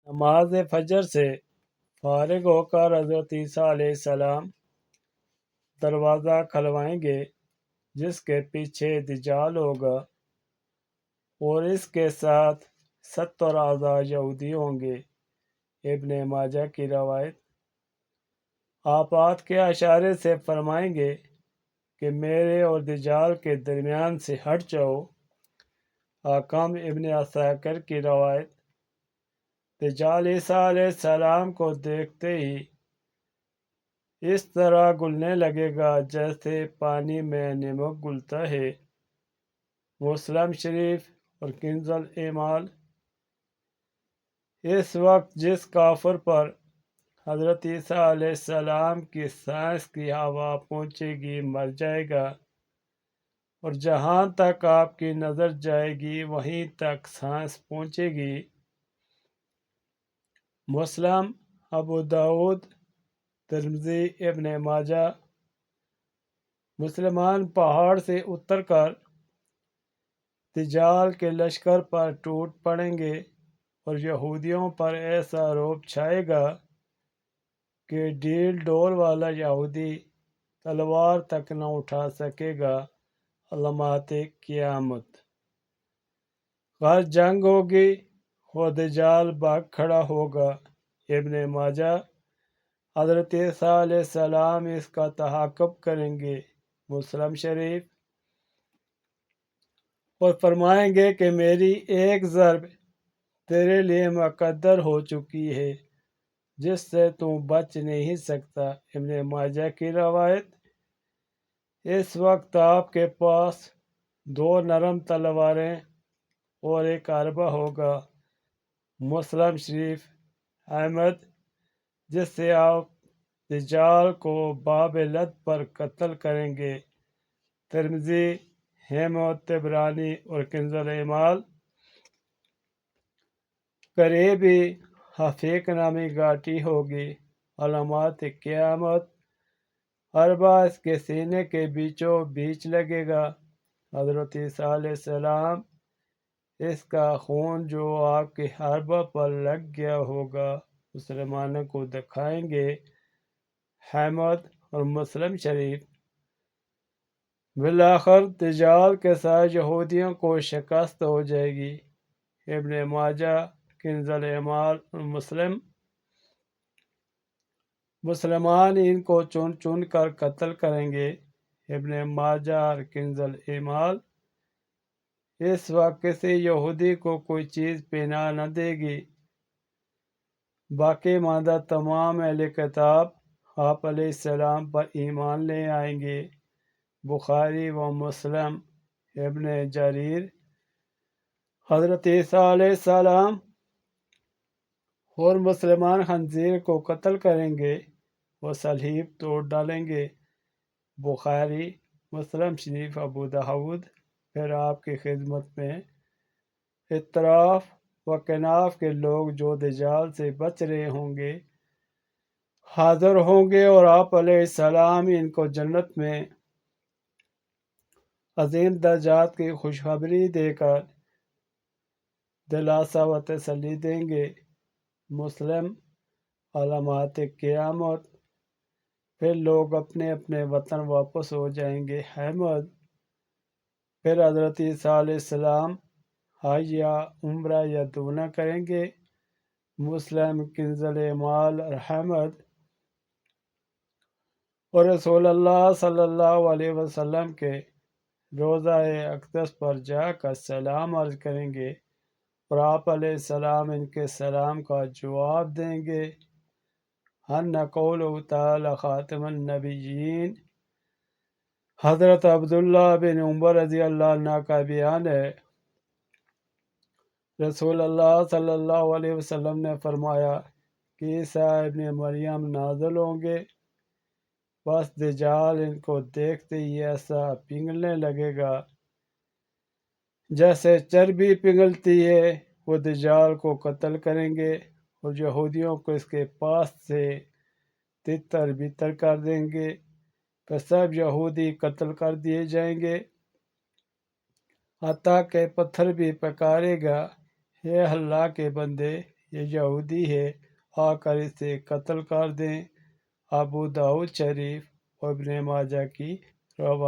نماز فجر سے فارغ ہو کر حضرت عیسیٰ علیہ السلام دروازہ کھلوائیں گے جس کے پیچھے دجال ہوگا اور اس کے ساتھ 70 آزاد یہودی ہوں گے۔ ابن ماجہ کی روایت۔ آپ آیت کے اشارے سے فرمائیں گے کہ میرے اور دجال کے درمیان سے ہٹ جاؤ۔ حاکم ابن عساکر کی روایت۔ دجال عیسیٰ علیہ السلام کو دیکھتے ہی اس طرح گلنے لگے گا جیسے پانی میں نمک گلتا ہے۔ مسلم شریف اور کنز الایمان۔ اس وقت جس کافر پر حضرت عیسیٰ علیہ السلام کی سائنس کی ہوا پہنچے گی مر جائے گا، اور جہاں تک آپ کی نظر جائے گی وہیں تک سائنس پہنچے گی۔ مسلم، ابو داؤد، ترمذی، ابن ماجہ۔ مسلمان پہاڑ سے اتر کر دجال کے لشکر پر ٹوٹ پڑیں گے اور یہودیوں پر ایسا رعب چھائے گا کہ ڈھیل ڈول والا یہودی تلوار تک نہ اٹھا سکے گا۔ علامات قیامت۔ ہر جنگ ہوگی اور دجال بھاگ کھڑا ہوگا۔ ابن ماجہ۔ حضرت عیسیٰ علیہ السلام اس کا تعاقب کریں گے۔ مسلم شریف۔ اور فرمائیں گے کہ میری ایک ضرب تیرے لیے مقدر ہو چکی ہے جس سے تو بچ نہیں سکتا۔ ابن ماجہ کی روایت۔ اس وقت آپ کے پاس 2 نرم تلواریں اور ایک حربہ ہوگا۔ مسلم شریف۔ احمد۔ جس سے آپ دجال کو باب لد پر قتل کریں گے۔ ترمذی، احمد، طبرانی اور کنز الایمان۔ قریب ہی حفیق نامی گھاٹی ہوگی۔ علامات قیامت۔ حربہ اس کے سینے کے بیچوں بیچ لگے گا۔ حضرت عیسیٰ علیہ السلام اس کا خون جو آپ کے حربہ پر لگ گیا ہوگا مسلمانوں کو دکھائیں گے۔ احمد اور مسلم شریف۔ بالآخر دجال کے ساتھ یہودیوں کو شکست ہو جائے گی۔ ابن ماجہ، کنز الایمان اور مسلم۔ مسلمان ان کو چن چن کر قتل کریں گے۔ ابن ماجہ اور کنز الایمان۔ اس وقت کسی یہودی کو کوئی چیز پہنا نہ دے گی۔ باقی ماندہ تمام اہل کتاب آپ علیہ السلام پر ایمان لے آئیں گے۔ بخاری و مسلم۔ ابن جریر۔ حضرت عیسیٰ علیہ السلام اور مسلمان خنزیر کو قتل کریں گے اور صلیب توڑ ڈالیں گے۔ بخاری، مسلم شریف، ابو داؤد۔ پھر آپ کی خدمت میں اطراف و کناف کے لوگ جو دجال سے بچ رہے ہوں گے حاضر ہوں گے اور آپ علیہ السلام ان کو جنت میں عظیم درجات کی خوشخبری دے کر دلاسا و تسلی دیں گے۔ مسلم۔ علامات قیامت۔ پھر لوگ اپنے اپنے وطن واپس ہو جائیں گے۔ احمد۔ پھر حضرت عیسیٰ علیہ السلام حج یا عمرہ یا دونوں کریں گے۔ مسلم، کنز الایمان اور احمد۔ اور رسول اللہ صلی اللہ علیہ وسلم کے روضہ اقدس پر جا کر سلام عرض کریں گے اور آپ علیہ السلام ان کے سلام کا جواب دیں گے۔ ان قولہ تعالی خاتم النبیین۔ حضرت عبداللہ بن عمر رضی اللہ عنہ کا بیان ہے، رسول اللہ صلی اللہ علیہ وسلم نے فرمایا کہ عیسیٰ ابن مریم نازل ہوں گے، بس دجال ان کو دیکھتے ہی ایسا پگھلنے لگے گا جیسے چربی پگھلتی ہے۔ وہ دجال کو قتل کریں گے اور یہودیوں کو اس کے پاس سے تتر بتر کر دیں گے، پھر سب یہودی قتل کر دیے جائیں گے، حتیٰ کہ پتھر بھی پکارے گا، اے اللہ کے بندے، یہ یہودی ہے، آ کر اسے قتل کر دیں۔ ابو داؤد شریف اور ابن ماجہ کی روایت۔